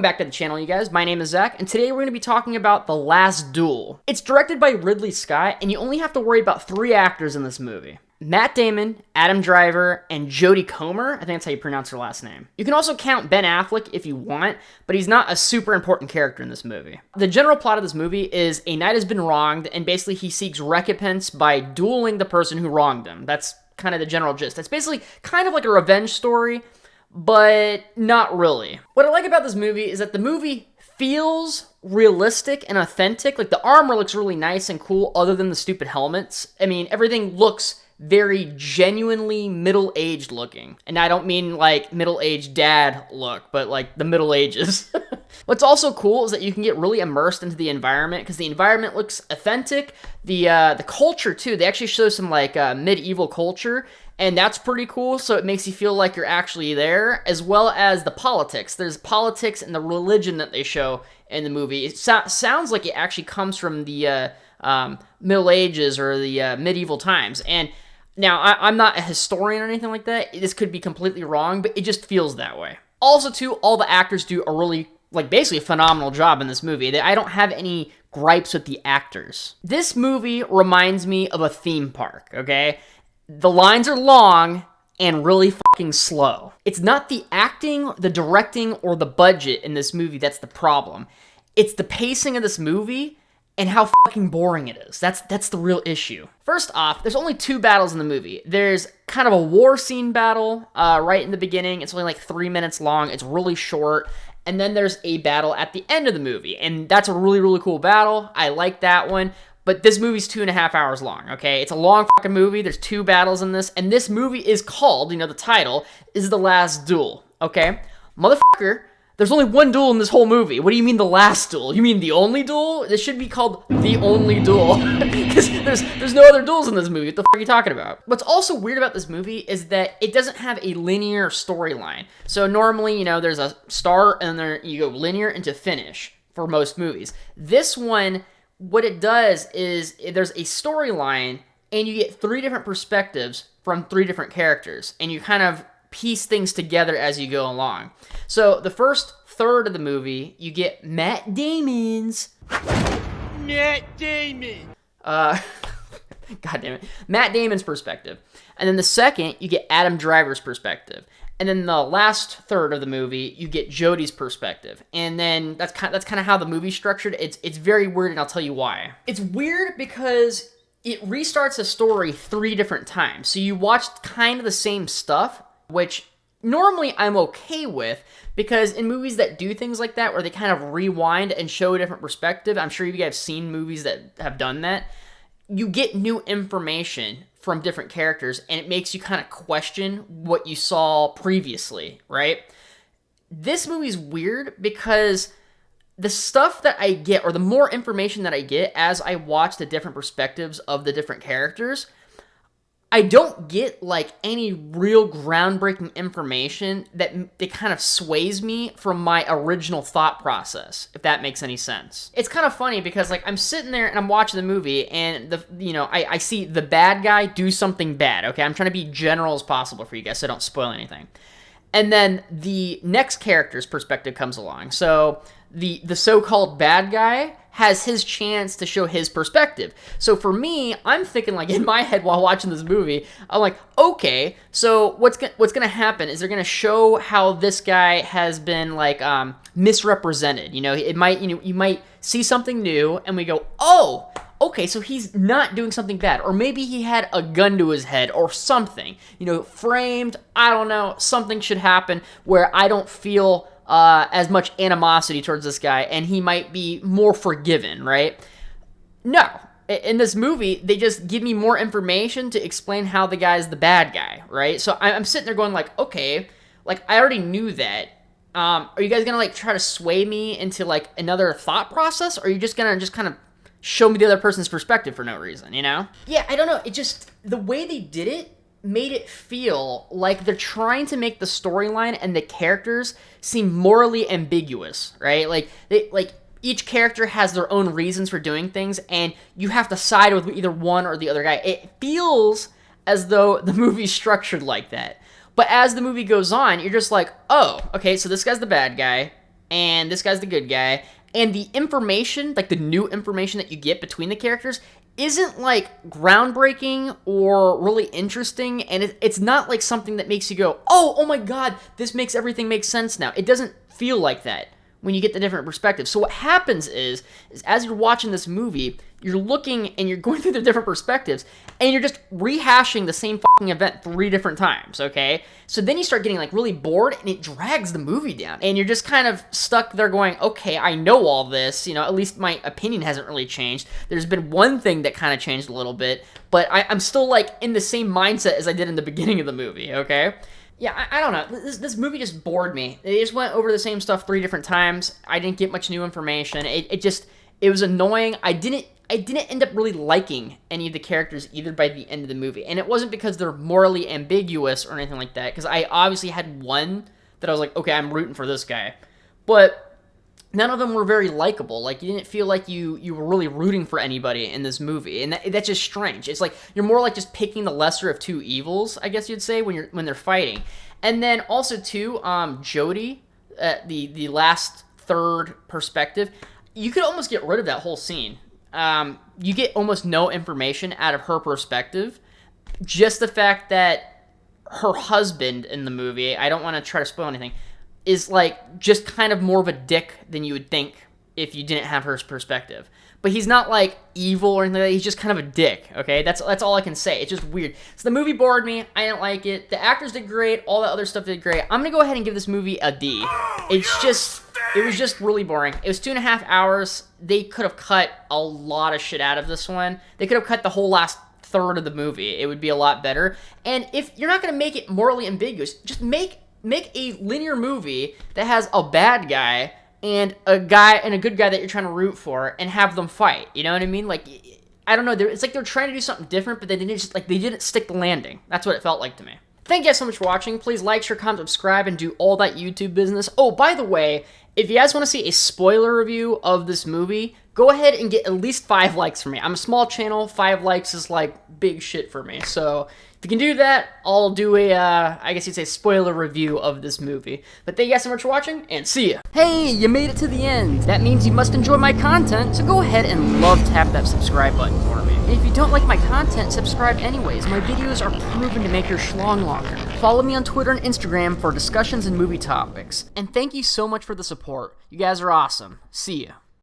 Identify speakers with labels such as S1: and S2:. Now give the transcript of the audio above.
S1: back to the channel, you guys. My name is Zach, and today we're going to be talking about The Last Duel. It's directed by Ridley Scott, and you only have to worry about 3 actors in this movie. Matt Damon, Adam Driver, and Jodie Comer. I think that's how you pronounce her last name. You can also count Ben Affleck if you want, but he's not a super important character in this movie. The general plot of this movie is a knight has been wronged, and basically he seeks recompense by dueling the person who wronged him. That's kind of the general gist. It's basically kind of like a revenge story, but not really. What I like about this movie is that the movie feels realistic and authentic. Like, the armor looks really nice and cool other than the stupid helmets. I mean, everything looks very genuinely middle-aged looking. And I don't mean like middle-aged dad look, but like the Middle Ages. What's also cool is that you can get really immersed into the environment because the environment looks authentic. The culture too, they actually show some like medieval culture, and that's pretty cool, so it makes you feel like you're actually there, as well as the politics. There's politics and the religion that they show in the movie. It sounds like it actually comes from the Middle Ages or the medieval times. And now, I'm not a historian or anything like that. This could be completely wrong, but it just feels that way. Also, too, all the actors do a really, like, basically a phenomenal job in this movie. I don't have any gripes with the actors. This movie reminds me of a theme park, okay? The lines are long and really fucking slow. It's not the acting, the directing, or the budget in this movie that's the problem. It's the pacing of this movie and how fucking boring it is. That's the real issue. First off, there's only 2 battles in the movie. There's kind of a war scene battle right in the beginning. It's only like 3 minutes long. It's really short. And then there's a battle at the end of the movie. And that's a really, really cool battle. I like that one. But this movie's 2.5 hours long, okay? It's a long fucking movie. There's 2 battles in this. And this movie is called, the title, is The Last Duel, okay? Motherfucker, there's only 1 duel in this whole movie. What do you mean the last duel? You mean the only duel? This should be called The Only Duel. Because there's no other duels in this movie. What the fuck are you talking about? What's also weird about this movie is that it doesn't have a linear storyline. So normally, there's a start and then you go linear into finish for most movies. This one, what it does is there's a storyline and you get 3 different perspectives from 3 different characters. And you kind of piece things together as you go along. So the first third of the movie, you get Matt Damon's God damn it. Matt Damon's perspective. And then the second, you get Adam Driver's perspective. And then the last third of the movie, you get Jodie's perspective. And then that's kind of how the movie's structured. It's very weird, and I'll tell you why. It's weird because it restarts a story 3 different times. So you watch kind of the same stuff, which normally I'm okay with, because in movies that do things like that, where they kind of rewind and show a different perspective, I'm sure you guys have seen movies that have done that, you get new information from different characters, and it makes you kind of question what you saw previously, right? This movie's weird because the stuff that I get, or the more information that I get as I watch the different perspectives of the different characters, I don't get, like, any real groundbreaking information that kind of sways me from my original thought process, if that makes any sense. It's kind of funny because, like, I'm sitting there and I'm watching the movie and, I see the bad guy do something bad, okay? I'm trying to be general as possible for you guys so I don't spoil anything. And then the next character's perspective comes along. So the so-called bad guy has his chance to show his perspective. So for me, I'm thinking, like, in my head while watching this movie, I'm like, okay, so what's gonna happen is they're gonna show how this guy has been, like, misrepresented. You might see something new and we go, oh, okay, so he's not doing something bad. Or maybe he had a gun to his head or something, framed. I don't know, something should happen where I don't feel as much animosity towards this guy, and he might be more forgiven, right? No. In this movie, they just give me more information to explain how the guy's the bad guy, right? So I'm sitting there going, like, okay, like, I already knew that. Are you guys gonna, like, try to sway me into, like, another thought process, or are you just gonna kind of show me the other person's perspective for no reason, Yeah, I don't know. It just, the way they did it made it feel like they're trying to make the storyline and the characters seem morally ambiguous, right? Like each character has their own reasons for doing things, and you have to side with either one or the other guy. It feels as though the movie's structured like that. But as the movie goes on, you're just like, oh, okay, so this guy's the bad guy. and this guy's the good guy. And the information, like the new information that you get between the characters, isn't like groundbreaking or really interesting, and it's not like something that makes you go, oh my god, this makes everything make sense now. It doesn't feel like that when you get the different perspectives. So what happens is as you're watching this movie, you're looking and you're going through the different perspectives, and you're just rehashing the same fucking event 3 different times, okay? So then you start getting like really bored, and it drags the movie down, and you're just kind of stuck there going, okay, I know all this, at least my opinion hasn't really changed. There's been one thing that kind of changed a little bit, but I'm still like in the same mindset as I did in the beginning of the movie, okay? Yeah, I don't know. This movie just bored me. They just went over the same stuff 3 different times. I didn't get much new information. It was annoying. I didn't end up really liking any of the characters either by the end of the movie. And it wasn't because they're morally ambiguous or anything like that, because I obviously had one that I was like, okay, I'm rooting for this guy. But none of them were very likable. Like, you didn't feel like you were really rooting for anybody in this movie, and that's just strange. It's like you're more like just picking the lesser of 2 evils, I guess you'd say, when they're fighting. And then also too, Jody, the last third perspective, you could almost get rid of that whole scene. You get almost no information out of her perspective. Just the fact that her husband in the movie, I don't want to try to spoil anything, is like just kind of more of a dick than you would think if you didn't have her perspective. But he's not like evil or anything like that. He's just kind of a dick, okay? That's all I can say. It's just weird. So the movie bored me. I didn't like it. The actors did great. All that other stuff did great. I'm going to go ahead and give this movie a D. It was just really boring. It was 2.5 hours. They could have cut a lot of shit out of this one. They could have cut the whole last third of the movie. It would be a lot better. And if you're not going to make it morally ambiguous, just make a linear movie that has a bad guy and a good guy that you're trying to root for, and have them fight. You know what I mean? Like, I don't know. It's like they're trying to do something different, but they didn't stick the landing. That's what it felt like to me. Thank you guys so much for watching. Please like, share, comment, subscribe, and do all that YouTube business. Oh, by the way, if you guys want to see a spoiler review of this movie, go ahead and get at least 5 likes from me. I'm a small channel. 5 likes is like big shit for me. So if you can do that, I'll do a, I guess you'd say, spoiler review of this movie. But thank you guys so much for watching, and see ya. Hey, you made it to the end. That means you must enjoy my content, so go ahead and tap that subscribe button for me. And if you don't like my content, subscribe anyways. My videos are proven to make your schlong longer. Follow me on Twitter and Instagram for discussions and movie topics. And thank you so much for the support. You guys are awesome. See ya.